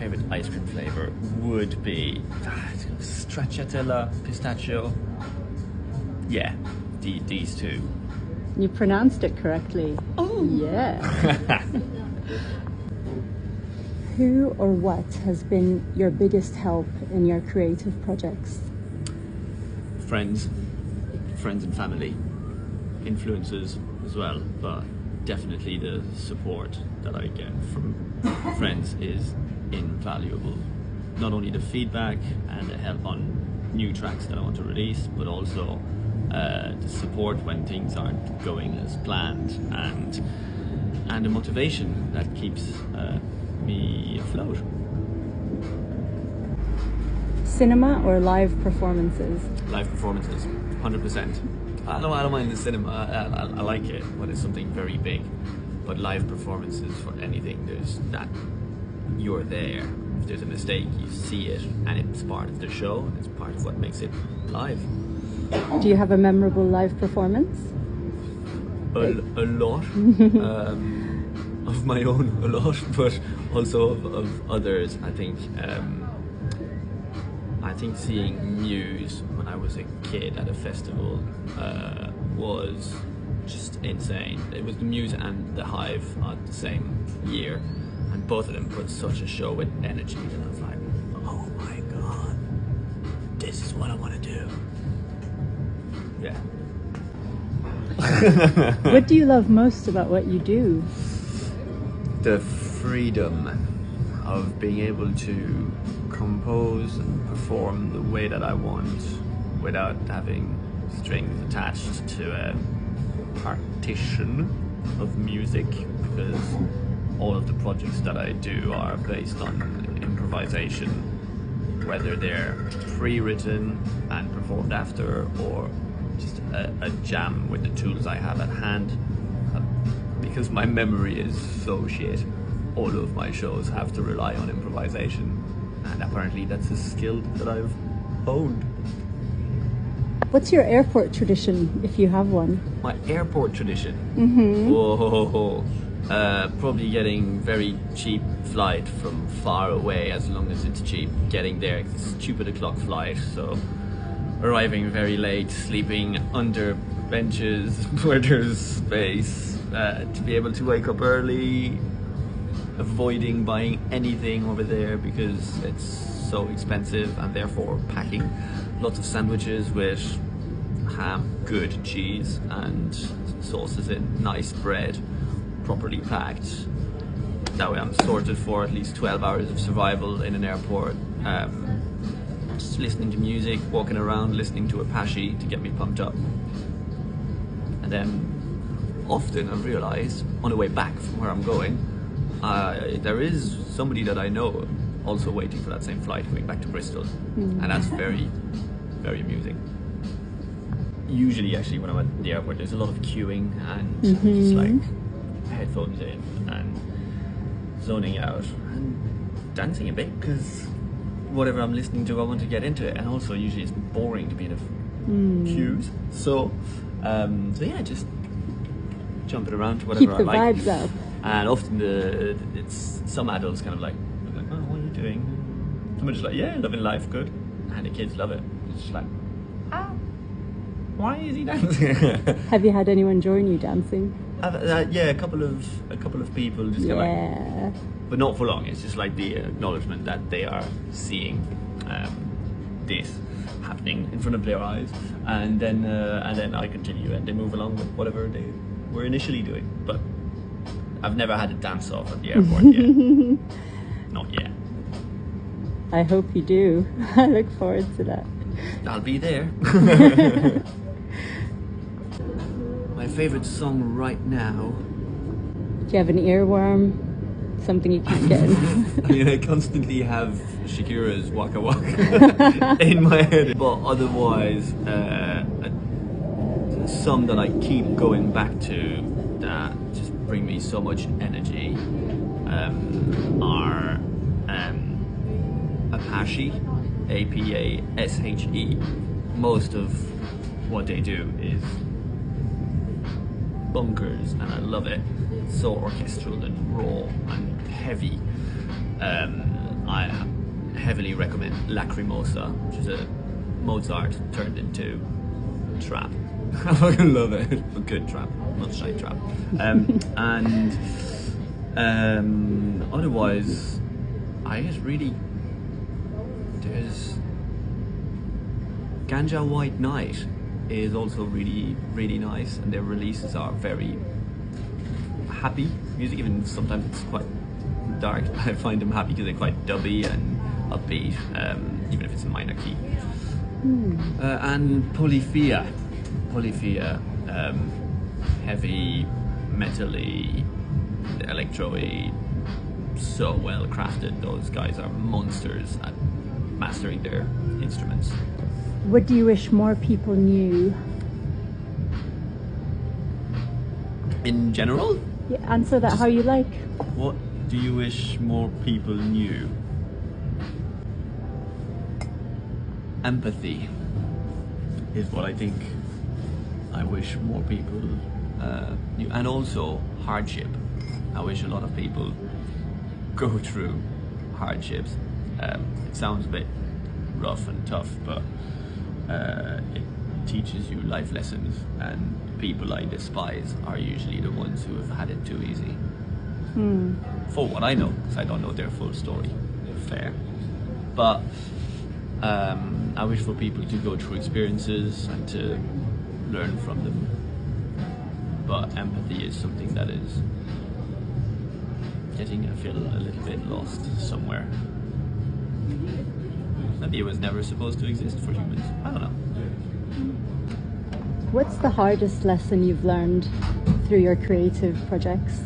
favorite ice cream flavor would be stracciatella, pistachio. Yeah, these two. You pronounced it correctly. Oh! Yeah. Who or what has been your biggest help in your creative projects? Friends and family. Influences as well, but definitely the support that I get from friends is invaluable. Not only the feedback and the help on new tracks that I want to release, but also the support when things aren't going as planned, and the motivation that keeps me afloat. Cinema or live performances? Live performances, 100%. I don't mind the cinema. I like it when it's something very big, but live performances for anything, there's that you're there. If there's a mistake, you see it, and it's part of the show, and it's part of what makes it live. Do you have a memorable live performance? A lot. Of my own, a lot, but also of others. I think seeing Muse when I was a kid at a festival was just insane. It was the Muse and the Hive at the same year, and both of them put such a show with energy, and I was like, oh my god, this is what I want to do. Yeah. What do you love most about what you do? The freedom of being able to compose and perform the way that I want without having strings attached to a partition of music, because all of the projects that I do are based on improvisation, whether they're pre-written and performed after, or just a jam with the tools I have at hand. Because my memory is so shit, all of my shows have to rely on improvisation, and apparently that's a skill that I've honed. What's your airport tradition, if you have one? My airport tradition? Mm-hmm. Whoa. Probably getting very cheap flight from far away, as long as it's cheap. Getting there, it's a stupid o'clock flight, so arriving very late, sleeping under benches where there's space, to be able to wake up early, avoiding buying anything over there because it's so expensive, and therefore packing lots of sandwiches with ham, good cheese and sauces in, nice bread, properly packed. That way I'm sorted for at least 12 hours of survival in an airport. Just listening to music, walking around, listening to Apache to get me pumped up. And then often I've realised on the way back from where I'm going, there is somebody that I know also waiting for that same flight going back to Bristol. And that's very, very amusing. Usually actually when I'm at the airport there's a lot of queuing and just like headphones in and zoning out and dancing a bit, because whatever I'm listening to I want to get into it, and also usually it's boring to be in a queues. So yeah, just jumping around to whatever I like. Keep the vibes up. And often it's some adults kind of like, oh, what are you doing? Some are just like, yeah, living life, good. And the kids love it. It's just like, why is he dancing? Have you had anyone join you dancing? Yeah, a couple of people just kind of like, but not for long. It's just like the acknowledgement that they are seeing this happening in front of their eyes, and then I continue and they move along with whatever they were initially doing. But I've never had a dance off at the airport yet. Not yet. I hope you do. I look forward to that. I'll be there. My favourite song right now. Do you have an earworm? Something you can't get in? I mean, I constantly have Shakira's Waka Waka in my head. But otherwise, some that I keep going back to that just bring me so much energy are Apache, A-P-A-S-H-E. Most of what they do is bunkers, and I love it. It's so orchestral and raw and heavy. I heavily recommend Lacrimosa, which is a Mozart turned into trap. I fucking love it. A good trap, not shy trap. And otherwise, I guess really there's Ganja White Night is also really, really nice, and their releases are very happy music. Even sometimes it's quite dark. I find them happy because they're quite dubby and upbeat, even if it's a minor key. And Polyphia, heavy, metally, electro-y, so well crafted. Those guys are monsters at mastering their instruments. What do you wish more people knew? In general? Yeah, answer that how you like. What do you wish more people knew? Empathy is what I think I wish more people knew, and also hardship. I wish a lot of people go through hardships. It sounds a bit rough and tough, but it teaches you life lessons, and people I despise are usually the ones who have had it too easy. For what I know, because I don't know their full story. Fair. But I wish for people to go through experiences and to learn from them. But empathy is something that is getting, I feel, a little bit lost somewhere. Maybe it was never supposed to exist for humans. I don't know. What's the hardest lesson you've learned through your creative projects?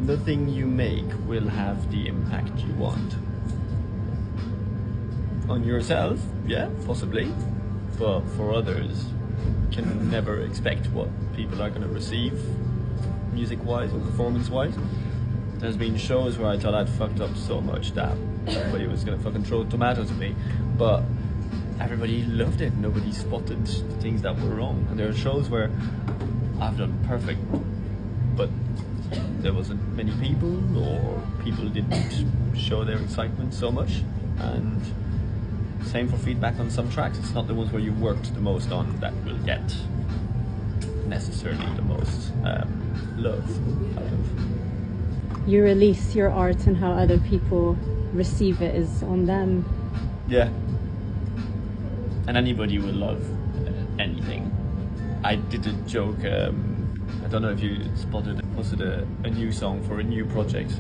The thing you make will have the impact you want. On yourself, yeah, possibly. But for others, you can never expect what people are going to receive, music-wise or performance-wise. There's been shows where I thought I'd fucked up so much that everybody was going to fucking throw tomatoes at me. But everybody loved it. Nobody spotted the things that were wrong. And there are shows where I've done perfect, but there wasn't many people, or people didn't show their excitement so much. And same for feedback on some tracks. It's not the ones where you worked the most on that will get necessarily the most love out of. You release your art, and how other people receive it is on them. Yeah. And anybody will love anything. I did a joke, I don't know if you spotted, posted a new song for a new project,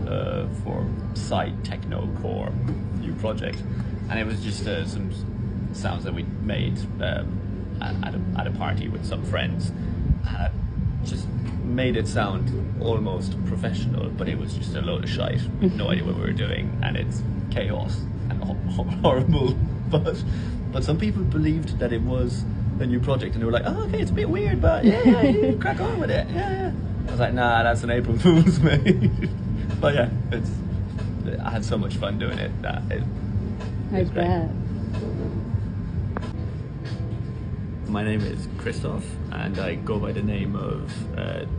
for side techno core new project, and it was just some sounds that we made at a party with some friends. Just made it sound almost professional, but it was just a load of shite with no idea what we were doing, and it's chaos and horrible. But some people believed that it was a new project, and they were like, "Oh, okay, it's a bit weird, but yeah, you crack on with it." Yeah. I was like, "Nah, that's an April Fool's, mate." But yeah, I had so much fun doing it that it was great. My name is Christoph, and I go by the name of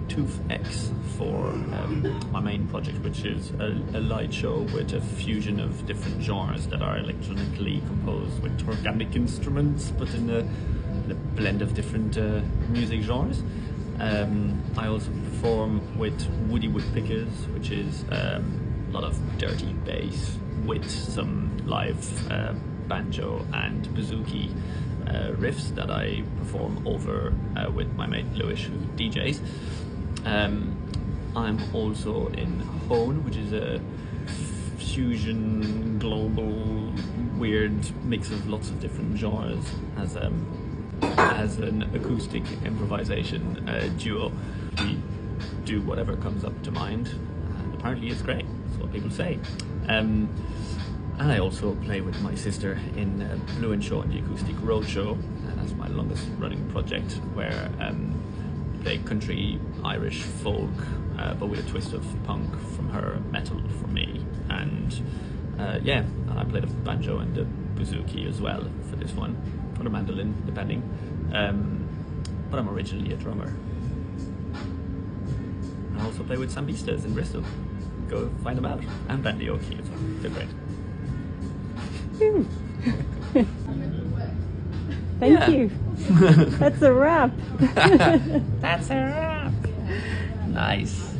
Toof X for my main project, which is a light show with a fusion of different genres that are electronically composed with organic instruments, but in a blend of different music genres. I also perform with Woodpickaz, which is a lot of dirty bass with some live banjo and bouzouki riffs that I perform over with my mate Bleuenn, who DJs. I'm also in Hone, which is a fusion, global, weird mix of lots of different genres, as an acoustic improvisation duo. We do whatever comes up to mind, and apparently it's great. That's what people say. And I also play with my sister in Bleuenn show and the Acoustic Roadshow, and that's my longest running project, where we play country, Irish, folk, but with a twist of punk from her, metal from me, and yeah, I play the banjo and the bouzouki as well for this one, or the mandolin, depending. But I'm originally a drummer. I also play with Sambistas in Bristol. Go find them out. And Bandeoke as well. They're great. Thank you. That's a wrap. That's a wrap. Nice.